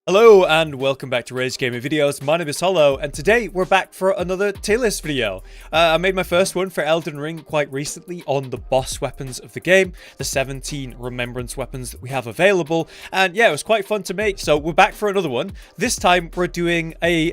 Hello and welcome back to RageGamingVideos. My name is Hollow and today we're back for another tier list video. I made my first one for Elden Ring quite recently on the boss weapons of the game, the 17 remembrance weapons that we have available, and yeah, it was quite fun to make, so we're back for another one. This time we're doing a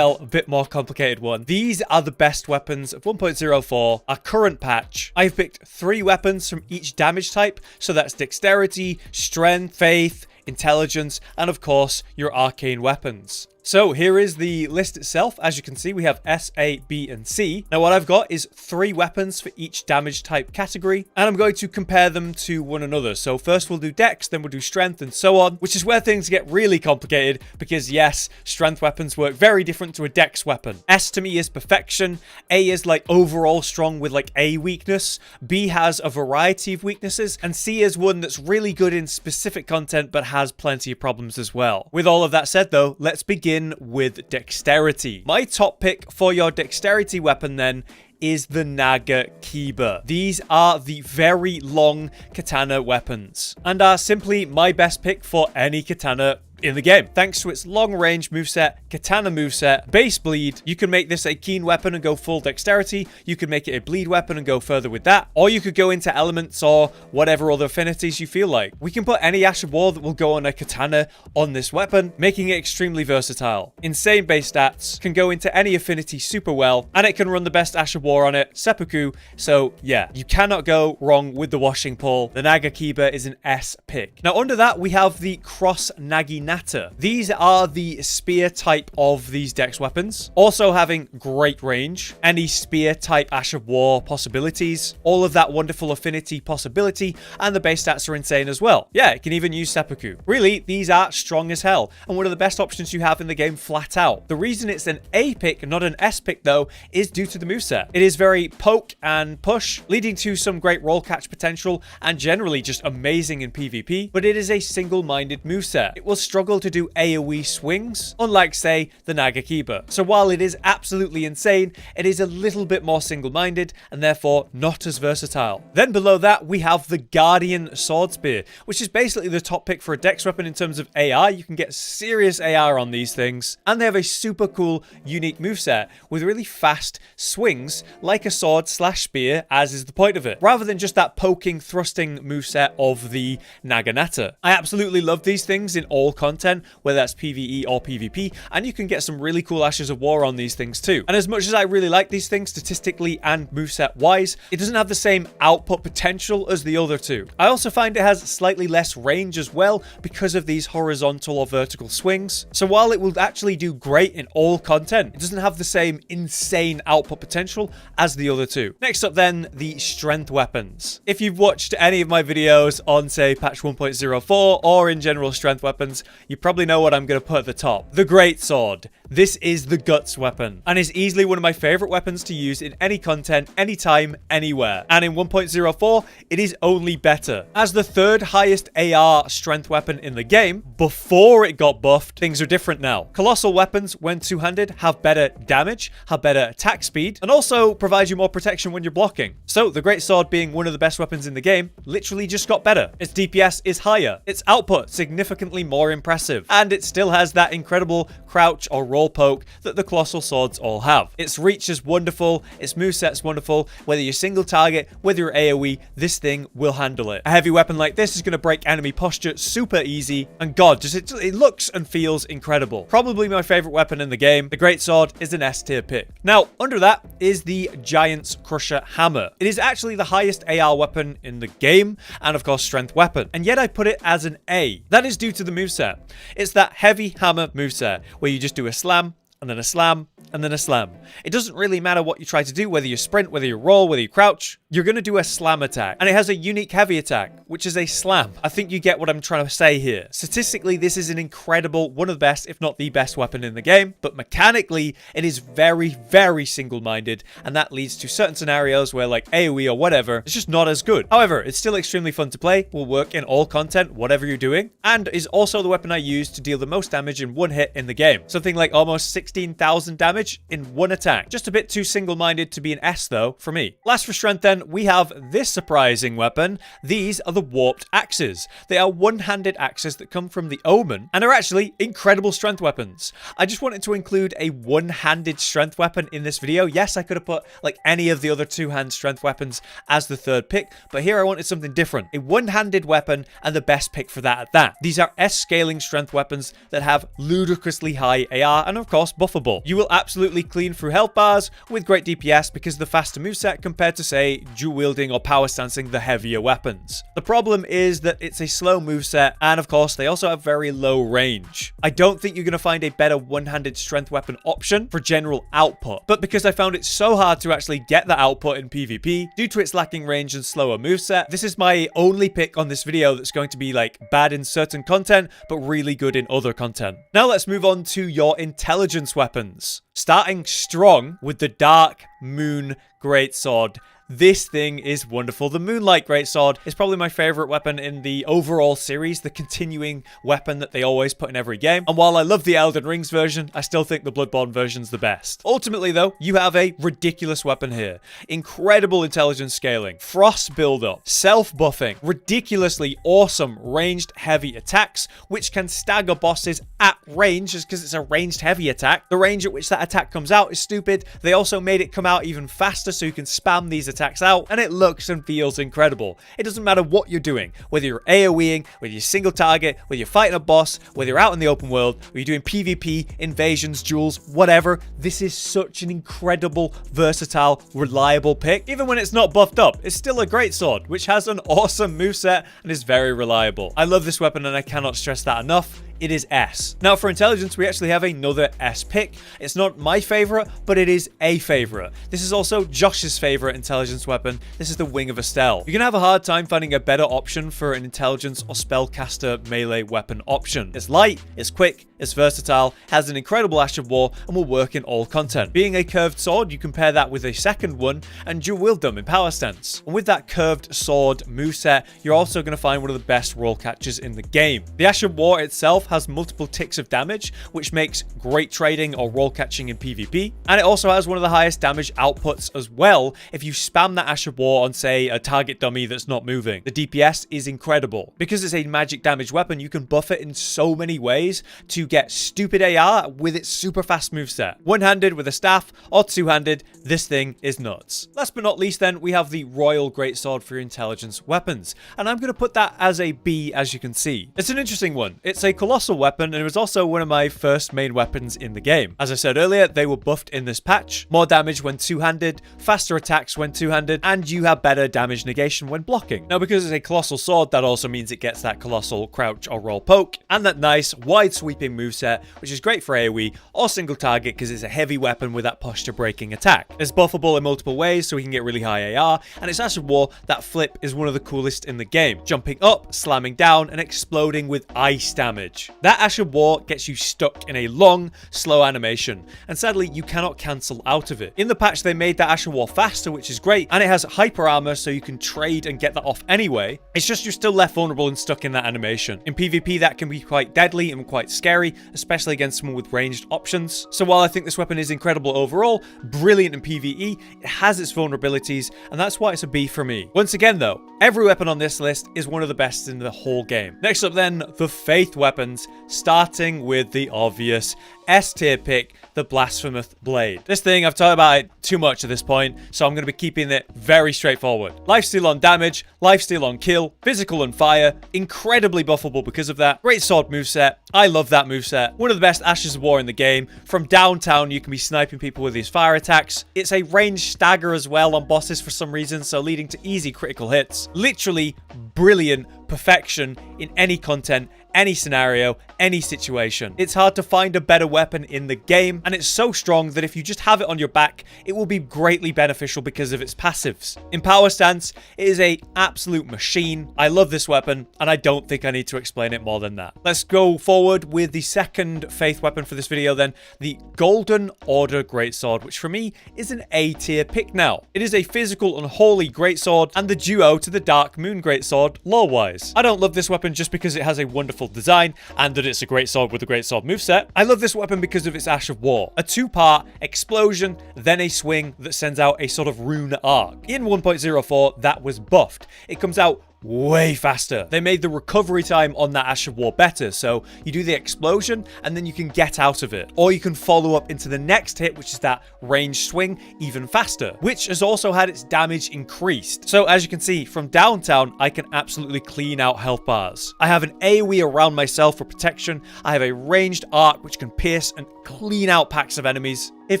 bit more complicated one. These are the best weapons of 1.04, our current patch. I've picked 3 weapons from each damage type, so that's Dexterity, Strength, Faith, Intelligence, and of course, your arcane weapons. So here is the list itself. As you can see, we have S, A, B, and C. Now what I've got is 3 weapons for each damage type category, and I'm going to compare them to one another. So first we'll do Dex, then we'll do Strength, and so on, which is where things get really complicated because yes, Strength weapons work very different to a Dex weapon. S to me is perfection, A is like overall strong with like a weakness, B has a variety of weaknesses, and C is one that's really good in specific content but has plenty of problems as well. With all of that said though, let's begin with Dexterity. My top pick for your Dexterity weapon then is the Nagakiba. These are the very long katana weapons and are simply my best pick for any katana in the game. Thanks to its long-range moveset, katana moveset, base bleed, you can make this a keen weapon and go full dexterity, you can make it a bleed weapon and go further with that, or you could go into elements or whatever other affinities you feel like. We can put any Ash of War that will go on a katana on this weapon, making it extremely versatile. Insane base stats, can go into any affinity super well, and it can run the best Ash of War on it, seppuku, so yeah, you cannot go wrong with the washing pole. The Nagakiba is an S pick. Now under that, we have the Cross Naginata. These are the spear type of these dex weapons, also having great range, any spear type Ash of War possibilities, all of that wonderful affinity possibility, and the base stats are insane as well. Yeah, it can even use seppuku. Really, these are strong as hell, and one of the best options you have in the game flat out. The reason it's an A pick, not an S pick though, is due to the moveset. It is very poke and push, leading to some great roll catch potential, and generally just amazing in PvP, but it is a single-minded moveset. It will struggle to do AoE swings, unlike, say, the Nagakiba. So while it is absolutely insane, it is a little bit more single-minded, and therefore not as versatile. Then below that, we have the Guardian Swordspear, which is basically the top pick for a dex weapon in terms of AI. You can get serious AR on these things, and they have a super cool, unique moveset with really fast swings, like a sword/spear, as is the point of it, rather than just that poking, thrusting moveset of the Naganata. I absolutely love these things in all content, whether that's PvE or PvP, and you can get some really cool Ashes of War on these things too. And as much as I really like these things statistically and moveset wise, it doesn't have the same output potential as the other two. I also find it has slightly less range as well because of these horizontal or vertical swings. So while it will actually do great in all content, it doesn't have the same insane output potential as the other two. Next up then, the strength weapons. If you've watched any of my videos on, say, patch 1.04 or in general strength weapons, you probably know what I'm going to put at the top. The Greatsword. This is the guts weapon, and is easily one of my favorite weapons to use in any content, anytime, anywhere. And in 1.04, it is only better. As the 3rd highest AR strength weapon in the game, before it got buffed, things are different now. Colossal weapons, when two-handed, have better damage, have better attack speed, and also provide you more protection when you're blocking. So the Greatsword, being one of the best weapons in the game, literally just got better. Its DPS is higher, its output significantly more impressive, and it still has that incredible crouch or roll poke that the colossal swords all have. Its reach is wonderful, its moveset's wonderful, whether you're single target, whether you're AoE, this thing will handle it. A heavy weapon like this is going to break enemy posture super easy, and god, it looks and feels incredible. Probably my favorite weapon in the game. The Greatsword is an S tier pick. Now, under that is the Giant's Crusher Hammer. It is actually the highest AR weapon in the game, and of course strength weapon, and yet I put it as an A. That is due to the moveset. It's that heavy hammer moveset, where you just do a slam, and then a slam, and then a slam. It doesn't really matter what you try to do, whether you sprint, whether you roll, whether you crouch, you're going to do a slam attack. And it has a unique heavy attack, which is a slam. I think you get what I'm trying to say here. Statistically, this is an incredible, one of the best, if not the best weapon in the game, but mechanically, it is very, very single-minded, and that leads to certain scenarios where, like AoE or whatever, it's just not as good. However, it's still extremely fun to play, will work in all content, whatever you're doing, and is also the weapon I use to deal the most damage in one hit in the game. Something like almost 6 16,000 damage in one attack. Just a bit too single-minded to be an S though, for me. Last for strength then, we have this surprising weapon. These are the Warped Axes. They are one-handed axes that come from the Omen, and are actually incredible strength weapons. I just wanted to include a one-handed strength weapon in this video. Yes, I could have put like any of the other two-hand strength weapons as the third pick, but here I wanted something different. A one-handed weapon, and the best pick for that at that. These are S-scaling strength weapons that have ludicrously high AR, and of course, buffable. You will absolutely clean through health bars with great DPS because of the faster moveset compared to, say, dual-wielding or power stancing the heavier weapons. The problem is that it's a slow moveset, and of course, they also have very low range. I don't think you're going to find a better one-handed strength weapon option for general output, but because I found it so hard to actually get the output in PvP due to its lacking range and slower moveset, this is my only pick on this video that's going to be like bad in certain content, but really good in other content. Now let's move on to your intelligence weapons. Starting strong with the Dark Moon Greatsword. This thing is wonderful. The Moonlight Greatsword is probably my favorite weapon in the overall series, the continuing weapon that they always put in every game. And while I love the Elden Rings version, I still think the Bloodborne version's the best. Ultimately though, you have a ridiculous weapon here. Incredible intelligence scaling, frost buildup, self-buffing, ridiculously awesome ranged heavy attacks, which can stagger bosses at range just because it's a ranged heavy attack. The range at which that attack comes out is stupid. They also made it come out even faster so you can spam these attacks out, and it looks and feels incredible. It doesn't matter what you're doing, whether you're AoEing, whether you're single target, whether you're fighting a boss, whether you're out in the open world, whether you're doing PvP, invasions, duels, whatever. This is such an incredible, versatile, reliable pick. Even when it's not buffed up, it's still a great sword, which has an awesome moveset and is very reliable. I love this weapon and I cannot stress that enough. It is S. Now for intelligence, we actually have another S pick. It's not my favorite, but it is a favorite. This is also Josh's favorite intelligence weapon. This is the Wing of Astel. You're gonna have a hard time finding a better option for an intelligence or spellcaster melee weapon option. It's light, it's quick, it's versatile, has an incredible Ash of War, and will work in all content. Being a curved sword, you compare that with a second one, and dual wield them in power stance. And with that curved sword moveset, you're also gonna find one of the best roll catches in the game. The Ash of War itself has multiple ticks of damage, which makes great trading or roll catching in PvP. And it also has one of the highest damage outputs as well if you spam that Ash of War on, say, a target dummy that's not moving. The DPS is incredible. Because it's a magic damage weapon, you can buff it in so many ways to get stupid AR with its super fast moveset. One-handed with a staff or two-handed, this thing is nuts. Last but not least then, we have the Royal Greatsword for your intelligence weapons. And I'm going to put that as a B, as you can see. It's an interesting one. It's a colossal weapon, and it was also one of my first main weapons in the game. As I said earlier, they were buffed in this patch. More damage when two-handed, faster attacks when two-handed, and you have better damage negation when blocking. Now, because it's a colossal sword, that also means it gets that colossal crouch or roll poke, and that nice wide sweeping moveset, which is great for AoE or single target because it's a heavy weapon with that posture breaking attack. It's buffable in multiple ways, so we can get really high AR, and its Ash of War, that flip, is one of the coolest in the game. Jumping up, slamming down, and exploding with ice damage. That Ash of War gets you stuck in a long, slow animation, and sadly, you cannot cancel out of it. In the patch, they made that Ash of War faster, which is great, and it has hyper armor, so you can trade and get that off anyway. It's just you're still left vulnerable and stuck in that animation. In PvP, that can be quite deadly and quite scary, especially against someone with ranged options. So while I think this weapon is incredible overall, brilliant in PvE, it has its vulnerabilities, and that's why it's a B for me. Once again though, every weapon on this list is one of the best in the whole game. Next up then, the Faith weapons, starting with the obvious S tier pick, the Blasphemous Blade. This thing, I've talked about it too much at this point, so I'm going to be keeping it very straightforward. Lifesteal on damage, lifesteal on kill, physical on fire, incredibly buffable because of that. Great sword moveset. I love that moveset. One of the best Ashes of War in the game. From downtown, you can be sniping people with these fire attacks. It's a ranged stagger as well on bosses for some reason, so leading to easy critical hits. Literally brilliant perfection in any content, any scenario, any situation. It's hard to find a better weapon in the game, and it's so strong that if you just have it on your back, it will be greatly beneficial because of its passives. In power stance, it is an absolute machine. I love this weapon, and I don't think I need to explain it more than that. Let's go forward with the second Faith weapon for this video then, the Golden Order Greatsword, which for me is an A tier pick now. It is a physical unholy greatsword, and the duo to the Dark Moon Greatsword lore-wise. I don't love this weapon just because it has a wonderful beautiful design and that it's a greatsword with a greatsword moveset. I love this weapon because of its Ash of War, a two-part explosion, then a swing that sends out a sort of rune arc. In 1.04, that was buffed. It comes out way faster. They made the recovery time on that Ash of War better, so you do the explosion and then you can get out of it. Or you can follow up into the next hit, which is that ranged swing, even faster, which has also had its damage increased. So as you can see, from downtown, I can absolutely clean out health bars. I have an AoE around myself for protection. I have a ranged arc, which can pierce and clean out packs of enemies. It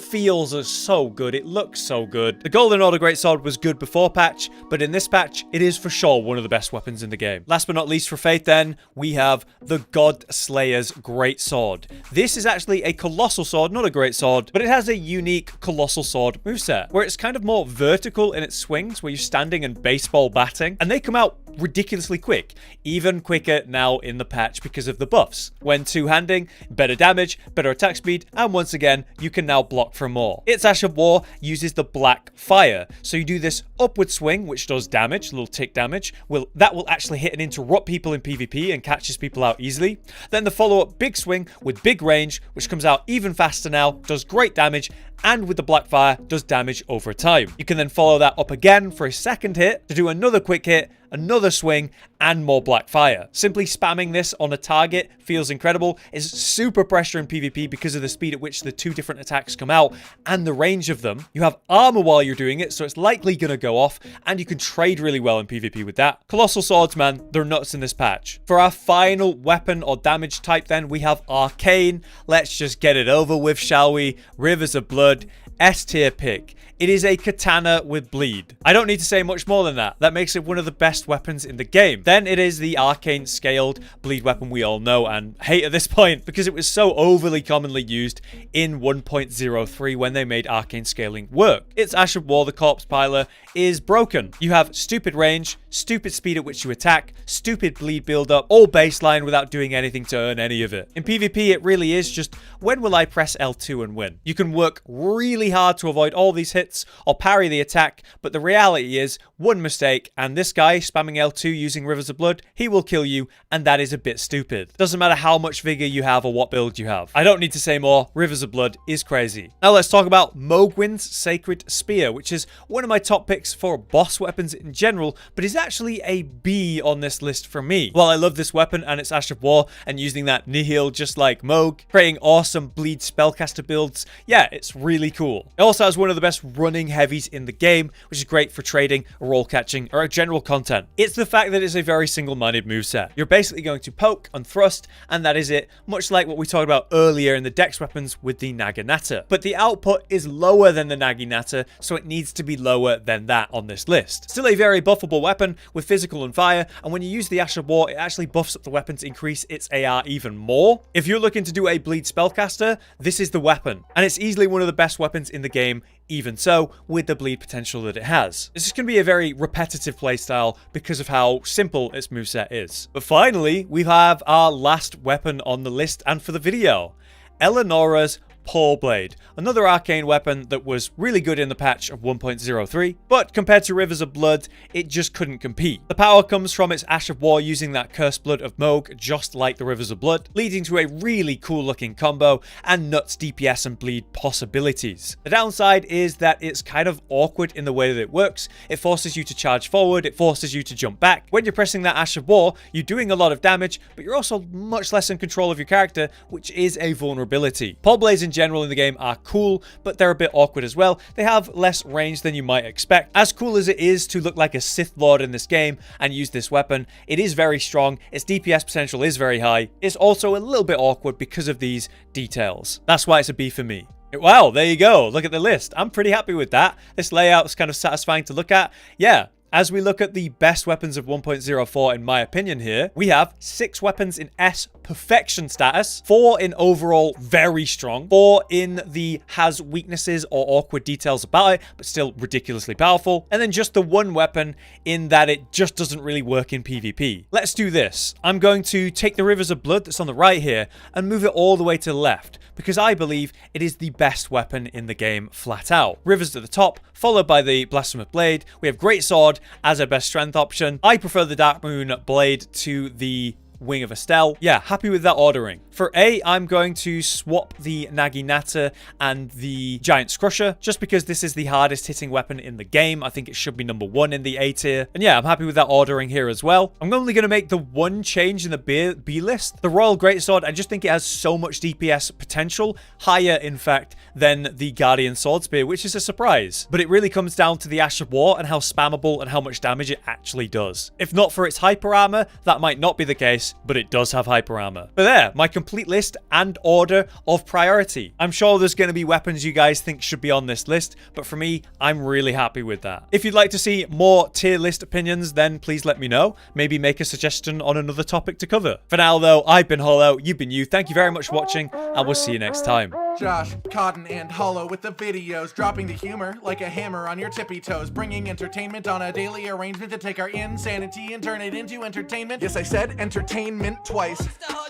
feels so good. It looks so good. The Golden Order Greatsword was good before patch, but in this patch, it is for sure one of the best weapons in the game. Last but not least for Faith then, we have the Godslayer's Greatsword. This is actually a colossal sword, not a greatsword, but it has a unique colossal sword moveset, where it's kind of more vertical in its swings, where you're standing and baseball batting, and they come out ridiculously quick, even quicker now in the patch because of the buffs. When two-handing, better damage, better attack speed, and once again, you can now block for more. Its Ash of War uses the black fire, so you do this upward swing, which does damage, a little tick damage. That will actually hit and interrupt people in PvP and catches people out easily. Then the follow-up big swing with big range, which comes out even faster now, does great damage, and with the black fire, does damage over time. You can then follow that up again for a second hit to do another quick hit, another swing, and more black fire. Simply spamming this on a target feels incredible. It's super pressure in PvP because of the speed at which the two different attacks come out and the range of them. You have armor while you're doing it, so it's likely going to go off, and you can trade really well in PvP with that. Colossal swords, man, they're nuts in this patch. For our final weapon or damage type then, we have Arcane. Let's just get it over with, shall we? Rivers of Blood, S tier pick. It is a katana with bleed. I don't need to say much more than that. That makes it one of the best weapons in the game. Then it is the Arcane scaled bleed weapon we all know and hate at this point because it was so overly commonly used in 1.03 when they made Arcane scaling work. Its Ash of War, the Corpse Piler, is broken. You have stupid range, stupid speed at which you attack, stupid bleed build-up, all baseline without doing anything to earn any of it. In PvP, it really is just, when will I press L2 and win? You can work really hard to avoid all these hits or parry the attack, but the reality is one mistake and this guy spamming L2 using Rivers of Blood, he will kill you, and that is a bit stupid. Doesn't matter how much vigor you have or what build you have. I don't need to say more. Rivers of Blood is crazy. Now let's talk about Mohgwyn's Sacred Spear, which is one of my top picks for boss weapons in general, but is actually a B on this list for me. While I love this weapon and its Ash of War and using that nihil just like Mohg, creating awesome bleed spellcaster builds, yeah, it's really cool. It also has one of the best running heavies in the game, which is great for trading, roll catching, or general content. It's the fact that it's a very single-minded moveset. You're basically going to poke and thrust, and that is it, much like what we talked about earlier in the Dex weapons with the Naganata. But the output is lower than the Naginata, so it needs to be lower than that on this list. Still a very buffable weapon with physical and fire, and when you use the Ash of War, it actually buffs up the weapon to increase its AR even more. If you're looking to do a bleed spellcaster, this is the weapon, and it's easily one of the best weapons in the game, even so, with the bleed potential that it has. This is going to be a very repetitive playstyle because of how simple its moveset is. But finally, we have our last weapon on the list and for the video, Eleonora's Paw Blade, another arcane weapon that was really good in the patch of 1.03, but compared to Rivers of Blood, it just couldn't compete. The power comes from its Ash of War using that Cursed Blood of Mohg, just like the Rivers of Blood, leading to a really cool looking combo and nuts DPS and bleed possibilities. The downside is that it's kind of awkward in the way that it works. It forces you to charge forward, it forces you to jump back. When you're pressing that Ash of War, you're doing a lot of damage, but you're also much less in control of your character, which is a vulnerability. Paw Blades in general in the game are cool, but they're a bit awkward as well. They have less range than you might expect. As cool as it is to look like a Sith Lord in this game and use this weapon, it is very strong. Its DPS potential is very high. It's also a little bit awkward because of these details. That's why it's a B for me. Wow, there you go. Look at the list. I'm pretty happy with that. This layout is kind of satisfying to look at. Yeah. As we look at the best weapons of 1.04, in my opinion here, we have 6 weapons in S perfection status, 4 in overall very strong, 4 in the has weaknesses or awkward details about it, but still ridiculously powerful, and then just the one weapon in that it just doesn't really work in PvP. Let's do this. I'm going to take the Rivers of Blood that's on the right here and move it all the way to the left, because I believe it is the best weapon in the game flat out. Rivers at the top, followed by the Blasphemous Blade. We have Greatsword as a best strength option. I prefer the Dark Moon Blade to the Wing of Astel. Yeah, happy with that ordering. For A, I'm going to swap the Naginata and the Giant's Crusher, just because this is the hardest hitting weapon in the game. I think it should be number 1 in the A tier. And yeah, I'm happy with that ordering here as well. I'm only going to make the one change in the B list. The Royal Greatsword, I just think it has so much DPS potential, higher in fact than the Guardian Swordspear, which is a surprise. But it really comes down to the Ash of War and how spammable and how much damage it actually does. If not for its hyper armor, that might not be the case, but it does have hyper armor. But there, my complete list and order of priority. I'm sure there's going to be weapons you guys think should be on this list, but for me, I'm really happy with that. If you'd like to see more tier list opinions, then please let me know. Maybe make a suggestion on another topic to cover. For now though, I've been Hollow, you've been you. Thank you very much for watching, and we'll see you next time. Josh, Cotton, and Hollow with the videos, dropping the humor like a hammer on your tippy toes, bringing entertainment on a daily arrangement to take our insanity and turn it into entertainment. Yes, I said entertainment twice,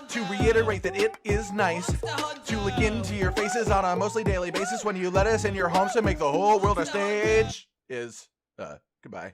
to reiterate that it is nice to look into your faces on a mostly daily basis when you let us in your homes to make the whole world our stage. Goodbye.